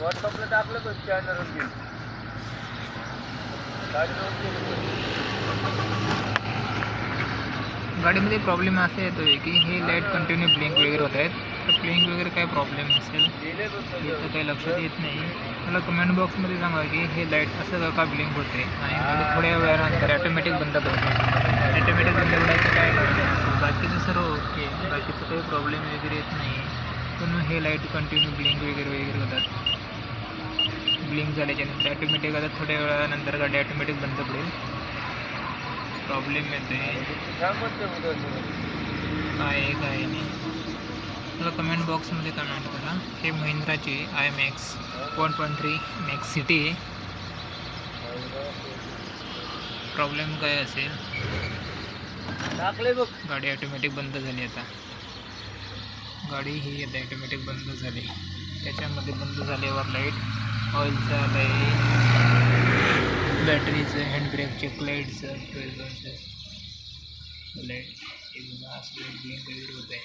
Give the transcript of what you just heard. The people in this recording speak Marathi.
व्हॉट्सअपला टाकलं बघ स्कॅनर गाडीमध्ये प्रॉब्लेम असा येतो आहे की हे लाईट कंटिन्यू ब्लिंक वगैरे होत आहेत. तर ब्लिंक वगैरे काय प्रॉब्लेम नसेल हे तर काही लक्षात येत नाही. मला कमेंट बॉक्समध्ये सांगा की हे लाईट असं का ब्लिंक होते आणि गाडी थोड्या वेळानंतर ॲटोमॅटिक बंद पडते. ॲटोमॅटिक बंद पडायचं काय कारण बाकीचं सर्व ओके, बाकीचं काही प्रॉब्लेम वगैरे येत नाही. पण हे लाईट कंटिन्यू ब्लिंक वगैरे होतात. ब्लिंक झाल्याच्या नंतर ॲटोमॅटिक आता थोड्या वेळानंतर गाडी ॲटोमॅटिक बंद पडेल. प्रॉब्लेम येतो आहे काय नाही. मला कमेंट बॉक्समध्ये कमेंट करा. हे महिंद्राची IMAX 1.3 मॅक्स सिटी आहे. प्रॉब्लेम काय असेल टाकले बघ. गाडी ॲटोमॅटिक बंद झाली. आता गाडी ही आता ॲटोमॅटिक बंद झाली. त्याच्यामध्ये बंद झाल्यावर लाईट ऑइलचा बॅटरीचं हँडब्रेकचे लाईटचं लाईट हे बघा असं ब्लिंक वगैरे होत आहे.